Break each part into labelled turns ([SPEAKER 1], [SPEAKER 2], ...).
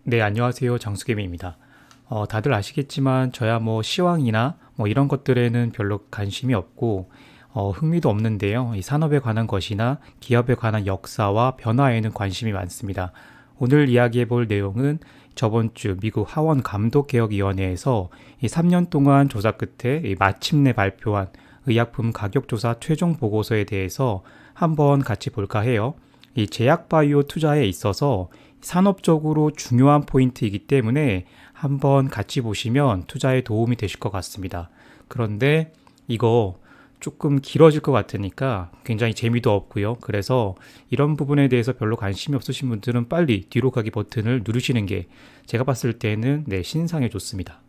[SPEAKER 1] 네, 안녕하세요. 장수개미입니다. 다들 아시겠지만 저야 시황이나 이런 것들에는 별로 관심이 없고 흥미도 없는데요. 이 산업에 관한 것이나 기업에 관한 역사와 변화에는 관심이 많습니다. 오늘 이야기해 볼 내용은 저번 주 미국 하원 감독개혁위원회에서 이 3년 동안 조사 끝에 마침내 발표한 의약품 가격조사 최종 보고서에 대해서 한번 같이 볼까 해요. 이 제약바이오 투자에 있어서 산업적으로 중요한 포인트이기 때문에 한번 같이 보시면 투자에 도움이 되실 것 같습니다. 그런데 이거 조금 길어질 것 같으니까 굉장히 재미도 없고요. 그래서 이런 부분에 대해서 별로 관심이 없으신 분들은 빨리 뒤로 가기 버튼을 누르시는 게 제가 봤을 때는 신상에 좋습니다.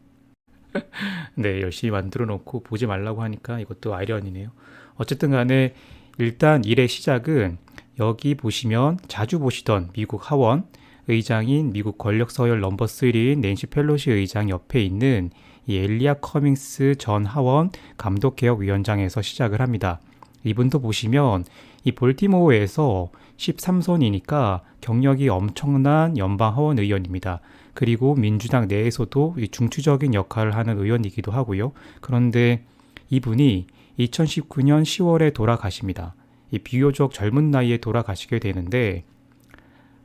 [SPEAKER 1] 네, 열심히 만들어 놓고 보지 말라고 하니까 이것도 아이러니네요. 어쨌든 간에 일단 일의 시작은 여기 보시면 자주 보시던 미국 하원 의장인 미국 권력 서열 넘버 3인 낸시 펠로시 의장 옆에 있는 이 엘리아 커밍스 전 하원 감독개혁위원장에서 시작을 합니다. 이분도 보시면 이 볼티모어에서 13선이니까 경력이 엄청난 연방 하원 의원입니다. 그리고 민주당 내에서도 중추적인 역할을 하는 의원이기도 하고요. 그런데 이분이 2019년 10월에 돌아가십니다. 이 비교적 젊은 나이에 돌아가시게 되는데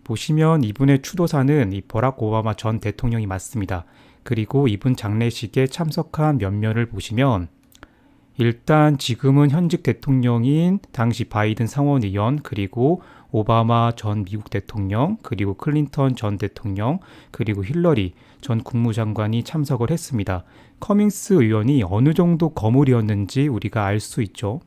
[SPEAKER 1] 보시면 이분의 추도사는 이 버락 오바마 전 대통령이 맞습니다. 그리고 이분 장례식에 참석한 면면을 보시면 일단 지금은 현직 대통령인 당시 바이든 상원의원 그리고 오바마 전 미국 대통령 그리고 클린턴 전 대통령 그리고 힐러리 전 국무장관이 참석을 했습니다. 커밍스 의원이 어느 정도 거물이었는지 우리가 알 수 있죠.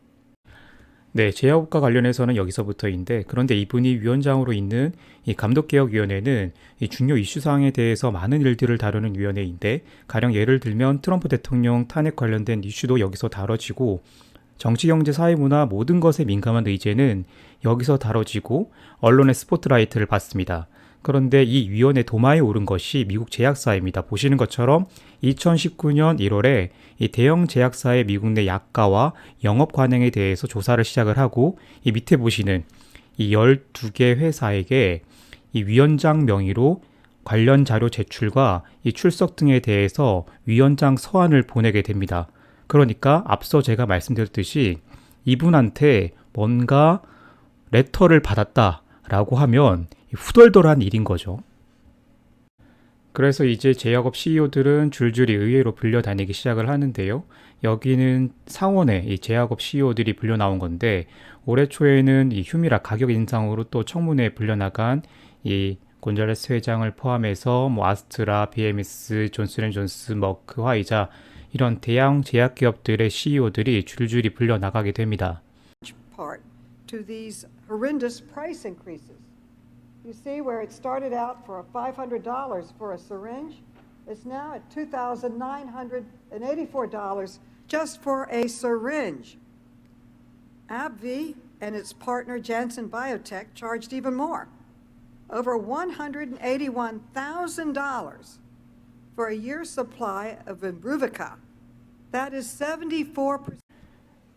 [SPEAKER 1] 네, 제약업과 관련해서는 여기서부터인데 그런데 이분이 위원장으로 있는 이 감독개혁위원회는 이 중요 이슈사항에 대해서 많은 일들을 다루는 위원회인데 가령 예를 들면 트럼프 대통령 탄핵 관련된 이슈도 여기서 다뤄지고 정치, 경제, 사회, 문화 모든 것에 민감한 의제는 여기서 다뤄지고 언론의 스포트라이트를 받습니다. 그런데 이 위원회 도마에 오른 것이 미국 제약사입니다. 보시는 것처럼 2019년 1월에 이 대형 제약사의 미국 내 약가와 영업 관행에 대해서 조사를 시작을 하고 이 밑에 보시는 이 12개 회사에게 이 위원장 명의로 관련 자료 제출과 이 출석 등에 대해서 위원장 서한을 보내게 됩니다. 그러니까 앞서 제가 말씀드렸듯이 이분한테 뭔가 레터를 받았다라고 하면 후덜덜한 일인 거죠. 그래서 이제 제약업 CEO들은 줄줄이 의회로 불려다니기 시작을 하는데요. 여기는 상원에 이 제약업 CEO들이 불려 나온 건데 올해 초에는 이 휴미라 가격 인상으로 또 청문회에 불려나간 이 곤잘레스 회장을 포함해서 아스트라, BMS, 존슨앤존슨, 머크, 화이자 이런 대형 제약 기업들의 CEO들이 줄줄이 불려 나가게 됩니다.
[SPEAKER 2] Part to these horrendous price increases. You see where it started out for $500 for a syringe, it's now at $2,984 just for a syringe. AbbVie and its partner Janssen Biotech charged even more, over $181,000 for a year's supply of Imbruvica. That is 74%.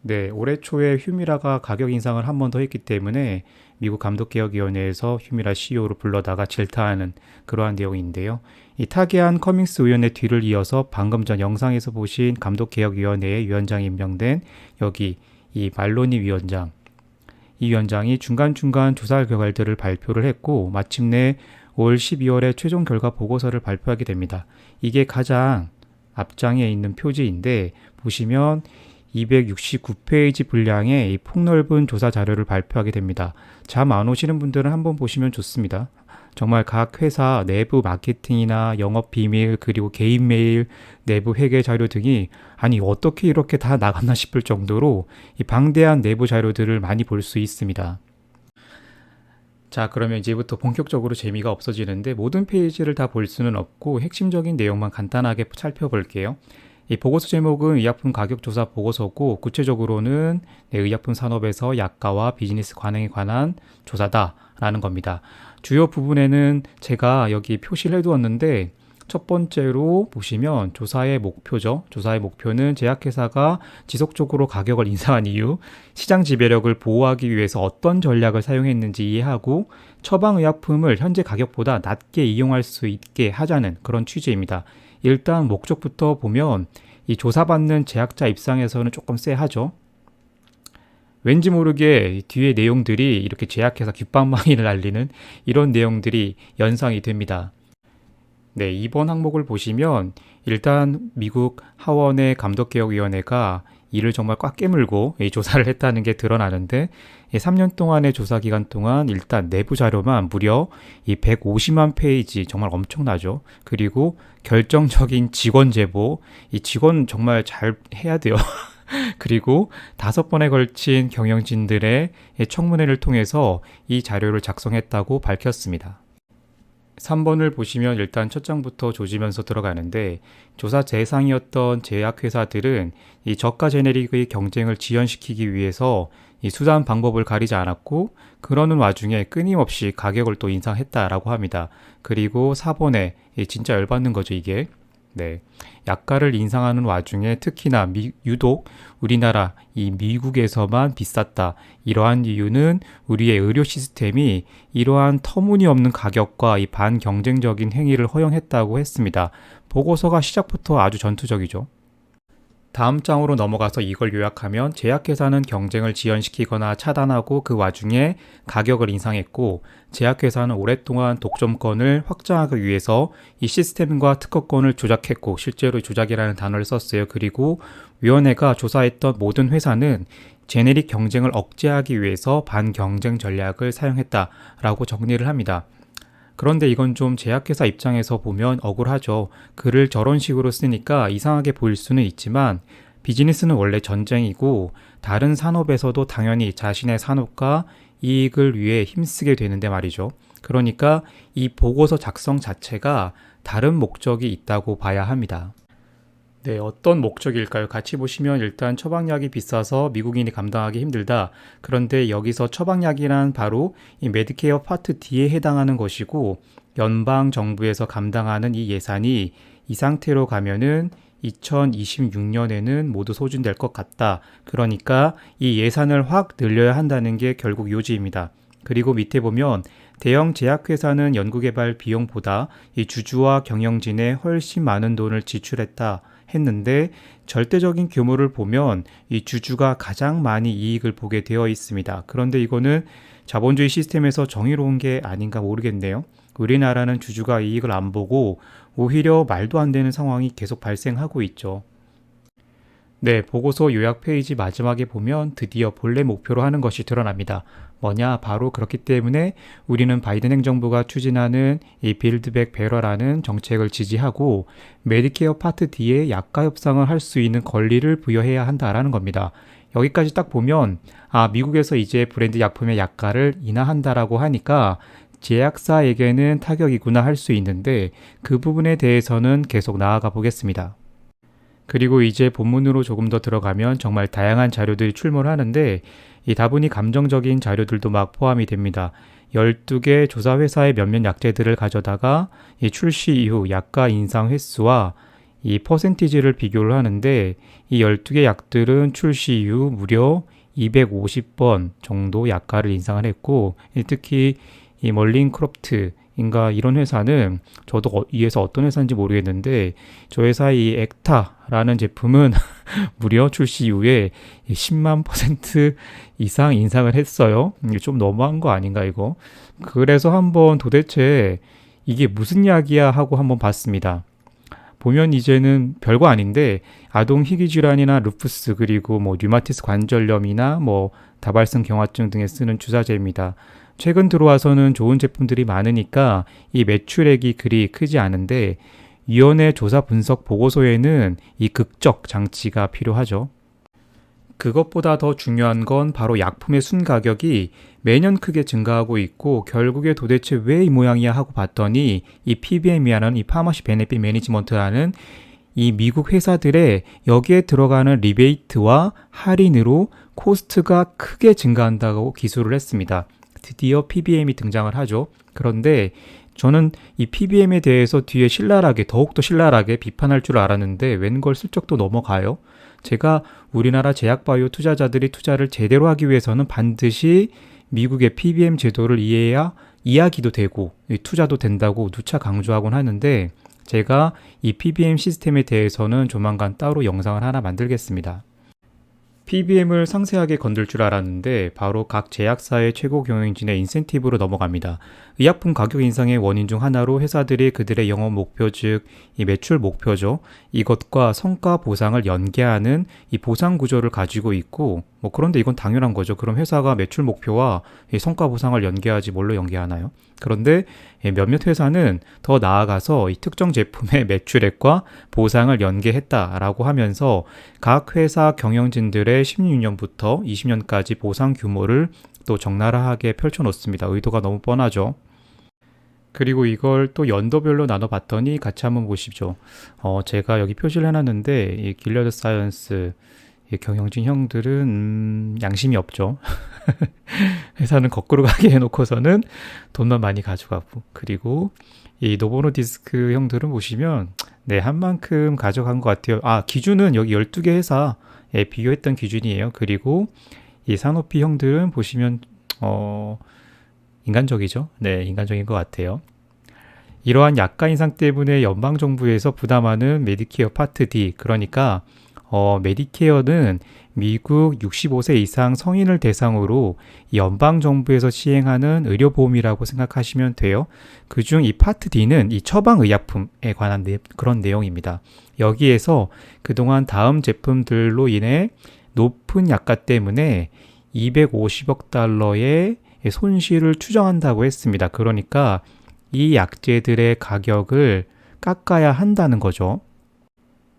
[SPEAKER 1] 네, 올해 초에 휴미라가 가격 인상을 한 번 더 했기 때문에 미국 감독개혁위원회에서 휴미라 CEO로 불러다가 질타하는 그러한 내용인데요. 이 타계한 커밍스 의원의 뒤를 이어서 방금 전 영상에서 보신 감독개혁위원회의 위원장이 임명된 여기 이 말로니 위원장, 이 위원장이 중간중간 조사 결과들을 발표를 했고 마침내 올 12월에 최종 결과 보고서를 발표하게 됩니다. 이게 가장 앞장에 있는 표지인데 보시면 269페이지 분량의 이 폭넓은 조사 자료를 발표하게 됩니다. 잠 안 오시는 분들은 한번 보시면 좋습니다. 정말 각 회사 내부 마케팅이나 영업 비밀 그리고 개인 메일, 내부 회계 자료 등이 아니 어떻게 이렇게 다 나갔나 싶을 정도로 이 방대한 내부 자료들을 많이 볼 수 있습니다. 자, 그러면 이제부터 본격적으로 재미가 없어지는데 모든 페이지를 다 볼 수는 없고 핵심적인 내용만 간단하게 살펴볼게요. 이 보고서 제목은 의약품 가격조사 보고서고 구체적으로는 의약품 산업에서 약가와 비즈니스 관행에 관한 조사다라는 겁니다. 주요 부분에는 제가 여기 표시를 해두었는데 첫 번째로 보시면 조사의 목표죠. 조사의 목표는 제약회사가 지속적으로 가격을 인상한 이유, 시장 지배력을 보호하기 위해서 어떤 전략을 사용했는지 이해하고 처방의약품을 현재 가격보다 낮게 이용할 수 있게 하자는 그런 취지입니다. 일단 목적부터 보면 이 조사받는 제약자 입장에서는 조금 쎄하죠. 왠지 모르게 뒤에 내용들이 이렇게 제약회사 귓방망이를 날리는 이런 내용들이 연상이 됩니다. 네, 이번 항목을 보시면 일단 미국 하원의 감독개혁위원회가 이를 정말 꽉 깨물고 이 조사를 했다는 게 드러나는데 3년 동안의 조사 기간 동안 일단 내부 자료만 무려 이 150만 페이지 정말 엄청나죠. 그리고 결정적인 직원 제보, 이 직원 정말 잘 해야 돼요. 그리고 5번에 걸친 경영진들의 청문회를 통해서 이 자료를 작성했다고 밝혔습니다. 3번을 보시면 일단 첫 장부터 조지면서 들어가는데 조사 대상이었던 제약회사들은 이 저가 제네릭의 경쟁을 지연시키기 위해서 이 수단 방법을 가리지 않았고 그러는 와중에 끊임없이 가격을 또 인상했다라고 합니다. 그리고 4번에 진짜 열받는 거죠 이게. 네, 약가를 인상하는 와중에 특히나 유독 우리나라 이 미국에서만 비쌌다. 이러한 이유는 우리의 의료 시스템이 이러한 터무니없는 가격과 이 반경쟁적인 행위를 허용했다고 했습니다. 보고서가 시작부터 아주 전투적이죠. 다음 장으로 넘어가서 이걸 요약하면 제약회사는 경쟁을 지연시키거나 차단하고 그 와중에 가격을 인상했고 제약회사는 오랫동안 독점권을 확장하기 위해서 이 시스템과 특허권을 조작했고 실제로 조작이라는 단어를 썼어요. 그리고 위원회가 조사했던 모든 회사는 제네릭 경쟁을 억제하기 위해서 반경쟁 전략을 사용했다라고 정리를 합니다. 그런데 이건 좀 제약회사 입장에서 보면 억울하죠. 글을 저런 식으로 쓰니까 이상하게 보일 수는 있지만 비즈니스는 원래 전쟁이고 다른 산업에서도 당연히 자신의 산업과 이익을 위해 힘쓰게 되는데 말이죠. 그러니까 이 보고서 작성 자체가 다른 목적이 있다고 봐야 합니다. 네, 어떤 목적일까요? 같이 보시면 일단 처방약이 비싸서 미국인이 감당하기 힘들다. 그런데 여기서 처방약이란 바로 이 메디케어 파트 D에 해당하는 것이고 연방 정부에서 감당하는 이 예산이 이 상태로 가면은 2026년에는 모두 소진될 것 같다. 그러니까 이 예산을 확 늘려야 한다는 게 결국 요지입니다. 그리고 밑에 보면 대형 제약회사는 연구개발 비용보다 이 주주와 경영진에 훨씬 많은 돈을 지출했다. 했는데 절대적인 규모를 보면 이 주주가 가장 많이 이익을 보게 되어 있습니다. 그런데 이거는 자본주의 시스템에서 정의로운 게 아닌가 모르겠네요. 우리나라는 주주가 이익을 안 보고 오히려 말도 안 되는 상황이 계속 발생하고 있죠. 네, 보고서 요약 페이지 마지막에 보면 드디어 본래 목표로 하는 것이 드러납니다. 뭐냐? 바로 그렇기 때문에 우리는 바이든 행정부가 추진하는 이 빌드백 베러라는 정책을 지지하고 메디케어 파트 D에 약가 협상을 할 수 있는 권리를 부여해야 한다라는 겁니다. 여기까지 딱 보면 미국에서 이제 브랜드 약품의 약가를 인하한다라고 하니까 제약사에게는 타격이구나 할 수 있는데 그 부분에 대해서는 계속 나아가 보겠습니다. 그리고 이제 본문으로 조금 더 들어가면 정말 다양한 자료들이 출몰 하는데 이 다분히 감정적인 자료들도 막 포함이 됩니다. 12개 조사회사의 몇몇 약제들을 가져다가 이 출시 이후 약가 인상 횟수와 이 퍼센티지를 비교를 하는데 이 12개 약들은 출시 이후 무려 250번 정도 약가를 인상을 했고 특히 이 멀린 크롭트 인가 이런 회사는 저도 이에서 어떤 회사인지 모르겠는데 저 회사 이 액타라는 제품은 무려 출시 이후에 10만 % 이상 인상을 했어요. 이게 좀 너무한 거 아닌가 이거. 그래서 한번 도대체 이게 무슨 약이야 하고 한번 봤습니다. 보면 이제는 별거 아닌데 아동 희귀 질환이나 루푸스 그리고 류마티스 관절염이나 다발성 경화증 등에 쓰는 주사제입니다. 최근 들어와서는 좋은 제품들이 많으니까 이 매출액이 그리 크지 않은데 위원회 조사 분석 보고서에는 이 극적 장치가 필요하죠. 그것보다 더 중요한 건 바로 약품의 순가격이 매년 크게 증가하고 있고 결국에 도대체 왜 이 모양이야 하고 봤더니 이 PBM이라는 이 파머시 베네핏 매니지먼트라는 이 미국 회사들의 여기에 들어가는 리베이트와 할인으로 코스트가 크게 증가한다고 기술을 했습니다. 드디어 PBM이 등장을 하죠. 그런데 저는 이 PBM에 대해서 뒤에 신랄하게, 더욱더 신랄하게 비판할 줄 알았는데 웬걸 슬쩍 또 넘어가요. 제가 우리나라 제약바이오 투자자들이 투자를 제대로 하기 위해서는 반드시 미국의 PBM 제도를 이해해야 이야기도 되고 투자도 된다고 누차 강조하곤 하는데, 제가 이 PBM 시스템에 대해서는 조만간 따로 영상을 하나 만들겠습니다. PBM을 상세하게 건들 줄 알았는데 바로 각 제약사의 최고 경영진의 인센티브로 넘어갑니다. 의약품 가격 인상의 원인 중 하나로 회사들이 그들의 영업 목표, 즉 이 매출 목표죠. 이것과 성과 보상을 연계하는 이 보상 구조를 가지고 있고, 그런데 이건 당연한 거죠. 그럼 회사가 매출 목표와 이 성과 보상을 연계하지 뭘로 연계하나요? 그런데 몇몇 회사는 더 나아가서 이 특정 제품의 매출액과 보상을 연계했다라고 하면서 각 회사 경영진들의 16년부터 20년까지 보상 규모를 또 적나라하게 펼쳐놓습니다. 의도가 너무 뻔하죠. 그리고 이걸 또 연도별로 나눠봤더니 같이 한번 보시죠. 제가 여기 표시를 해놨는데 이 길리어드 사이언스 이 경영진 형들은 양심이 없죠. 회사는 거꾸로 가게 해놓고서는 돈만 많이 가져가고, 그리고 이 노보노디스크 형들은 보시면 한 만큼 가져간 것 같아요. 기준은 여기 12개 회사에 비교했던 기준이에요. 그리고 이 산오피 형들은 보시면 인간적이죠. 인간적인 것 같아요. 이러한 약가 인상 때문에 연방정부에서 부담하는 메디케어 파트 D, 그러니까 메디케어는 미국 65세 이상 성인을 대상으로 연방정부에서 시행하는 의료보험이라고 생각하시면 돼요. 그중 이 파트 D는 이 처방의약품에 관한 그런 내용입니다. 여기에서 그동안 다음 제품들로 인해 높은 약가 때문에 250억 달러의 손실을 추정한다고 했습니다. 그러니까 이 약제들의 가격을 깎아야 한다는 거죠.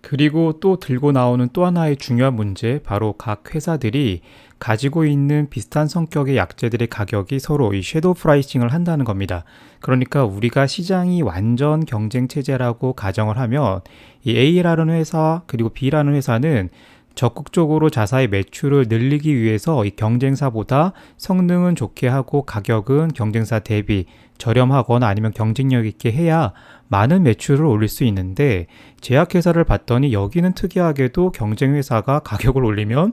[SPEAKER 1] 그리고 또 들고 나오는 또 하나의 중요한 문제, 바로 각 회사들이 가지고 있는 비슷한 성격의 약제들의 가격이 서로 이 섀도우 프라이싱을 한다는 겁니다. 그러니까 우리가 시장이 완전 경쟁 체제라고 가정을 하면 이 A라는 회사 그리고 B라는 회사는 적극적으로 자사의 매출을 늘리기 위해서 이 경쟁사보다 성능은 좋게 하고 가격은 경쟁사 대비 저렴하거나 아니면 경쟁력 있게 해야 많은 매출을 올릴 수 있는데, 제약회사를 봤더니 여기는 특이하게도 경쟁회사가 가격을 올리면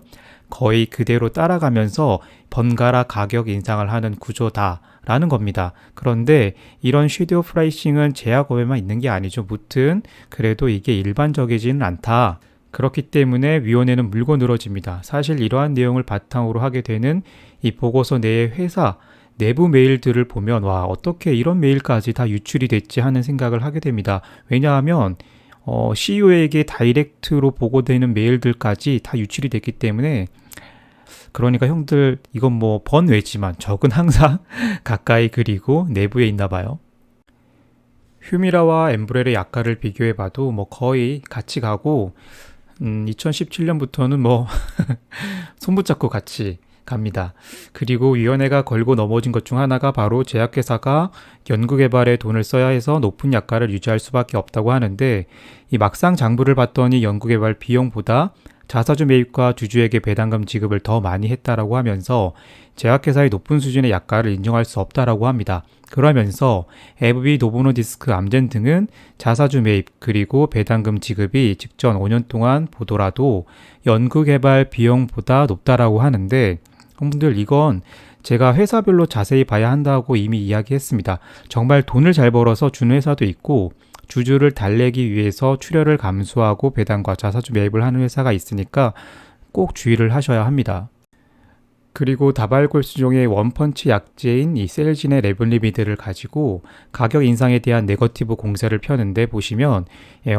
[SPEAKER 1] 거의 그대로 따라가면서 번갈아 가격 인상을 하는 구조다라는 겁니다. 그런데 이런 섀도우 프라이싱은 제약업에만 있는 게 아니죠. 무튼 그래도 이게 일반적이지는 않다. 그렇기 때문에 위원회는 물고 늘어집니다. 사실 이러한 내용을 바탕으로 하게 되는 이 보고서 내의 회사 내부 메일들을 보면 어떻게 이런 메일까지 다 유출이 됐지 하는 생각을 하게 됩니다. 왜냐하면 CEO에게 다이렉트로 보고되는 메일들까지 다 유출이 됐기 때문에, 그러니까 형들 이건 번외지만 적은 항상 가까이 그리고 내부에 있나 봐요. 휴미라와 엠브렐의 약가를 비교해봐도 거의 같이 가고 2017년부터는 손붙잡고 같이 갑니다. 그리고 위원회가 걸고 넘어진 것 중 하나가 바로 제약회사가 연구개발에 돈을 써야 해서 높은 약가를 유지할 수밖에 없다고 하는데, 이 막상 장부를 봤더니 연구개발 비용보다 자사주 매입과 주주에게 배당금 지급을 더 많이 했다라고 하면서 제약회사의 높은 수준의 약가를 인정할 수 없다라고 합니다. 그러면서 AbbVie, 노보노디스크, 암젠 등은 자사주 매입 그리고 배당금 지급이 직전 5년 동안 보더라도 연구개발 비용보다 높다라고 하는데, 여러분들 이건 제가 회사별로 자세히 봐야 한다고 이미 이야기했습니다. 정말 돈을 잘 벌어서 주는 회사도 있고 주주를 달래기 위해서 출혈을 감수하고 배당과 자사주 매입을 하는 회사가 있으니까 꼭 주의를 하셔야 합니다. 그리고 다발골수종의 원펀치 약제인 이 셀진의 레블리미드를 가지고 가격 인상에 대한 네거티브 공세를 펴는데, 보시면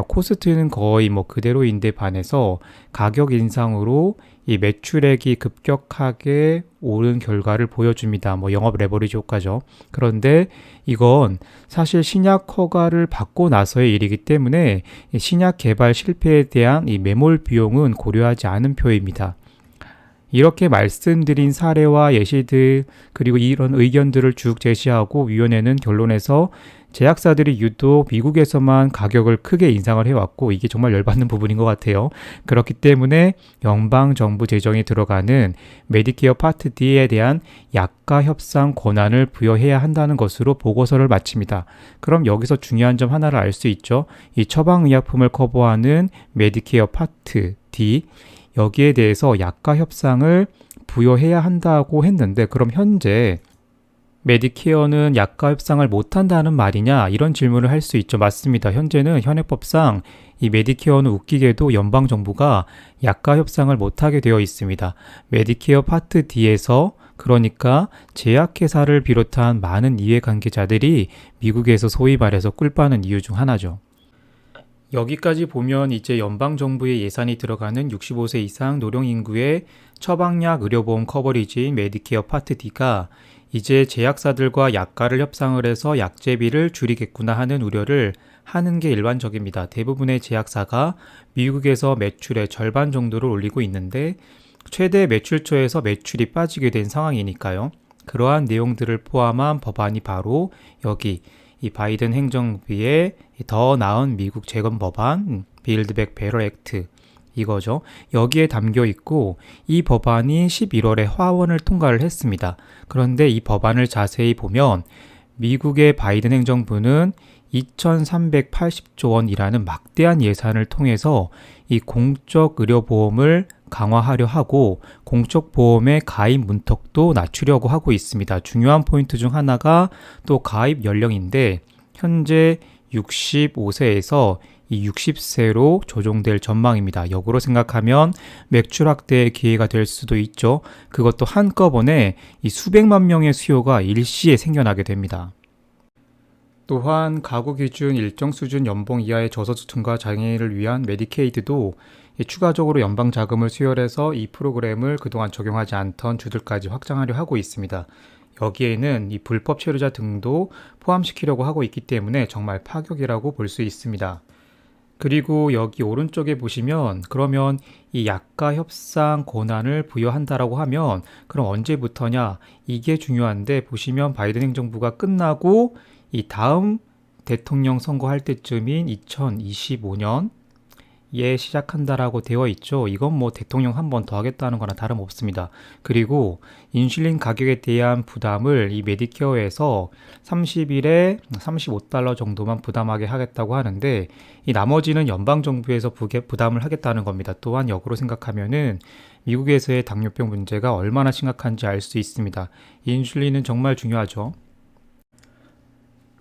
[SPEAKER 1] 코스트는 거의 그대로인데 반해서 가격 인상으로 이 매출액이 급격하게 오른 결과를 보여줍니다. 영업 레버리지 효과죠. 그런데 이건 사실 신약 허가를 받고 나서의 일이기 때문에 신약 개발 실패에 대한 이 매몰 비용은 고려하지 않은 표입니다. 이렇게 말씀드린 사례와 예시들 그리고 이런 의견들을 쭉 제시하고 위원회는 결론에서 제약사들이 유독 미국에서만 가격을 크게 인상을 해왔고 이게 정말 열받는 부분인 것 같아요. 그렇기 때문에 연방정부 재정에 들어가는 메디케어 파트 D에 대한 약가 협상 권한을 부여해야 한다는 것으로 보고서를 마칩니다. 그럼 여기서 중요한 점 하나를 알 수 있죠. 이 처방의약품을 커버하는 메디케어 파트 D 여기에 대해서 약가 협상을 부여해야 한다고 했는데 그럼 현재 메디케어는 약가 협상을 못한다는 말이냐 이런 질문을 할 수 있죠. 맞습니다. 현재는 현행법상 이 메디케어는 웃기게도 연방정부가 약가 협상을 못하게 되어 있습니다. 메디케어 파트 D에서 그러니까 제약회사를 비롯한 많은 이해관계자들이 미국에서 소위 말해서 꿀 빠는 이유 중 하나죠. 여기까지 보면 이제 연방정부의 예산이 들어가는 65세 이상 노령인구의 처방약 의료보험 커버리지인 메디케어 파트 D가 이제 제약사들과 약가를 협상을 해서 약제비를 줄이겠구나 하는 우려를 하는 게 일반적입니다. 대부분의 제약사가 미국에서 매출의 절반 정도를 올리고 있는데 최대 매출처에서 매출이 빠지게 된 상황이니까요. 그러한 내용들을 포함한 법안이 바로 여기 이 바이든 행정부의 더 나은 미국 재건 법안 빌드 백 베터 액트 이거죠. 여기에 담겨 있고 이 법안이 11월에 하원을 통과를 했습니다. 그런데 이 법안을 자세히 보면 미국의 바이든 행정부는 2,380조 원이라는 막대한 예산을 통해서 이 공적 의료보험을 강화하려 하고 공적 보험의 가입 문턱도 낮추려고 하고 있습니다. 중요한 포인트 중 하나가 또 가입 연령인데 현재 65세에서 이 60세로 조정될 전망입니다. 역으로 생각하면 매출 확대의 기회가 될 수도 있죠. 그것도 한꺼번에 이 수백만 명의 수요가 일시에 생겨나게 됩니다. 또한 가구 기준 일정 수준 연봉 이하의 저소득층과 장애인을 위한 메디케이드도 추가적으로 연방 자금을 수혈해서 이 프로그램을 그동안 적용하지 않던 주들까지 확장하려 하고 있습니다. 여기에는 이 불법 체류자 등도 포함시키려고 하고 있기 때문에 정말 파격이라고 볼 수 있습니다. 그리고 여기 오른쪽에 보시면 그러면 이 약가 협상 권한을 부여한다라고 하면 그럼 언제부터냐 이게 중요한데 보시면 바이든 행정부가 끝나고 이 다음 대통령 선거할 때쯤인 2025년에 시작한다라고 되어 있죠. 이건 뭐 대통령 한 번 더 하겠다는 거나 다름없습니다. 그리고 인슐린 가격에 대한 부담을 이 메디케어에서 30일에 $35 정도만 부담하게 하겠다고 하는데 이 나머지는 연방정부에서 부담을 하겠다는 겁니다. 또한 역으로 생각하면은 미국에서의 당뇨병 문제가 얼마나 심각한지 알 수 있습니다. 인슐린은 정말 중요하죠.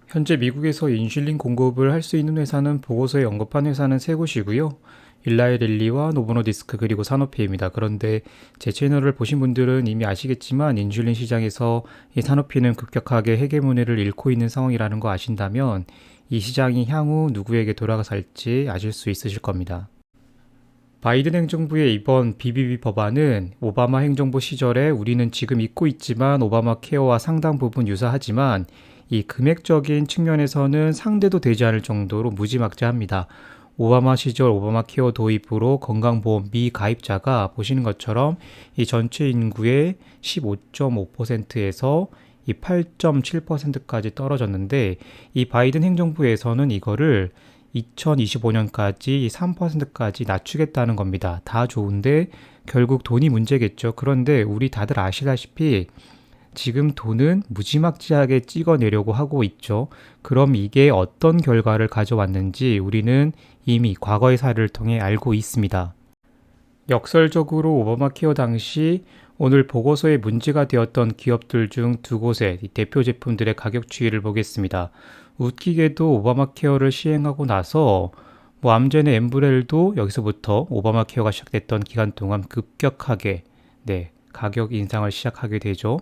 [SPEAKER 1] 현재 미국에서 인슐린 공급을 할 수 있는 회사는 보고서에 언급한 회사는 세 곳이고요. 일라이 릴리와 노보노디스크 그리고 사노피입니다. 그런데 제 채널을 보신 분들은 이미 아시겠지만 인슐린 시장에서 이 사노피는 급격하게 헤게모니를 잃고 있는 상황이라는 거 아신다면 이 시장이 향후 누구에게 돌아갈지 아실 수 있으실 겁니다. 바이든 행정부의 이번 BBB 법안은 오바마 행정부 시절에 우리는 지금 잊고 있지만 오바마 케어와 상당 부분 유사하지만 이 금액적인 측면에서는 상대도 되지 않을 정도로 무지막지합니다. 오바마 시절 오바마 케어 도입으로 건강보험 미가입자가 보시는 것처럼 이 전체 인구의 15.5%에서 이 8.7%까지 떨어졌는데 이 바이든 행정부에서는 이거를 2025년까지 3%까지 낮추겠다는 겁니다. 다 좋은데 결국 돈이 문제겠죠. 그런데 우리 다들 아시다시피 지금 돈은 무지막지하게 찍어내려고 하고 있죠. 그럼 이게 어떤 결과를 가져왔는지 우리는 이미 과거의 사례를 통해 알고 있습니다. 역설적으로 오바마 케어 당시 오늘 보고서에 문제가 되었던 기업들 중 두 곳의 대표 제품들의 가격 추이를 보겠습니다. 웃기게도 오바마 케어를 시행하고 나서 암젠의 엠브렐도 여기서부터 오바마 케어가 시작됐던 기간 동안 급격하게 가격 인상을 시작하게 되죠.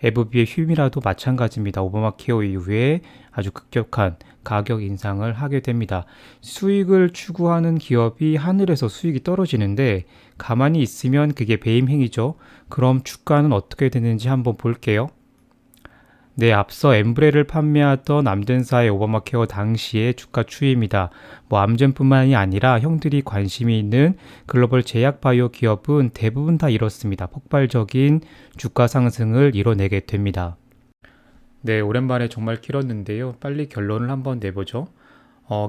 [SPEAKER 1] 에브비의 휴미라도 마찬가지입니다. 오바마 케어 이후에 아주 급격한 가격 인상을 하게 됩니다. 수익을 추구하는 기업이 하늘에서 수익이 떨어지는데 가만히 있으면 그게 배임 행위죠. 그럼 주가는 어떻게 되는지 한번 볼게요. 앞서 엠브레를 판매하던 암젠사의 오바마 케어 당시의 주가 추이입니다. 암젠뿐만이 아니라 형들이 관심이 있는 글로벌 제약 바이오 기업은 대부분 다 이렇습니다. 폭발적인 주가 상승을 이뤄내게 됩니다. 네, 오랜만에 정말 길었는데요. 빨리 결론을 한번 내보죠.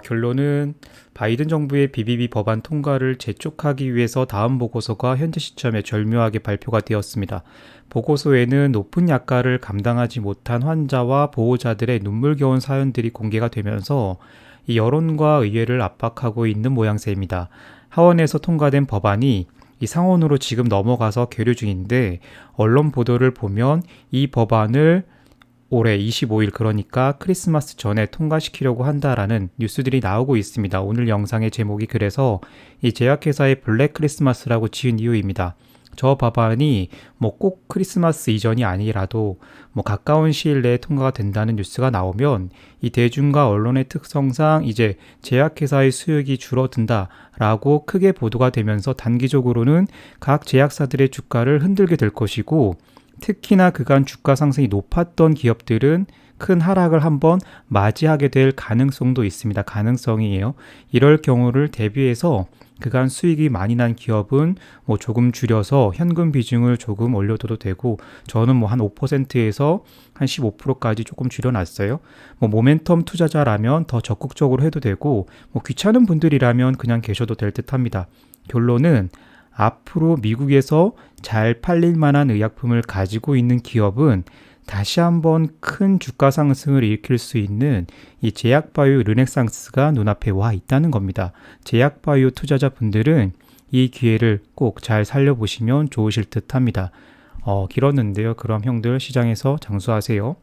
[SPEAKER 1] 결론은 바이든 정부의 BBB 법안 통과를 재촉하기 위해서 다음 보고서가 현재 시점에 절묘하게 발표가 되었습니다. 보고서에는 높은 약가를 감당하지 못한 환자와 보호자들의 눈물겨운 사연들이 공개가 되면서 이 여론과 의회를 압박하고 있는 모양새입니다. 하원에서 통과된 법안이 이 상원으로 지금 넘어가서 계류 중인데 언론 보도를 보면 이 법안을 올해 25일 그러니까 크리스마스 전에 통과시키려고 한다라는 뉴스들이 나오고 있습니다. 오늘 영상의 제목이 그래서 이 제약회사의 블랙 크리스마스라고 지은 이유입니다. 저 법안이 뭐 꼭 크리스마스 이전이 아니라도 뭐 가까운 시일 내에 통과가 된다는 뉴스가 나오면 이 대중과 언론의 특성상 이제 제약회사의 수익이 줄어든다라고 크게 보도가 되면서 단기적으로는 각 제약사들의 주가를 흔들게 될 것이고 특히나 그간 주가 상승이 높았던 기업들은 큰 하락을 한번 맞이하게 될 가능성도 있습니다. 가능성이에요. 이럴 경우를 대비해서 그간 수익이 많이 난 기업은 뭐 조금 줄여서 현금 비중을 조금 올려둬도 되고 저는 뭐 한 5%에서 한 15%까지 조금 줄여놨어요. 뭐 모멘텀 투자자라면 더 적극적으로 해도 되고 뭐 귀찮은 분들이라면 그냥 계셔도 될 듯합니다. 결론은 앞으로 미국에서 잘 팔릴 만한 의약품을 가지고 있는 기업은 다시 한번 큰 주가 상승을 일으킬 수 있는 이 제약바이오 르네상스가 눈앞에 와 있다는 겁니다. 제약바이오 투자자분들은 이 기회를 꼭 잘 살려보시면 좋으실 듯 합니다. 길었는데요. 그럼 형들 시장에서 장수하세요.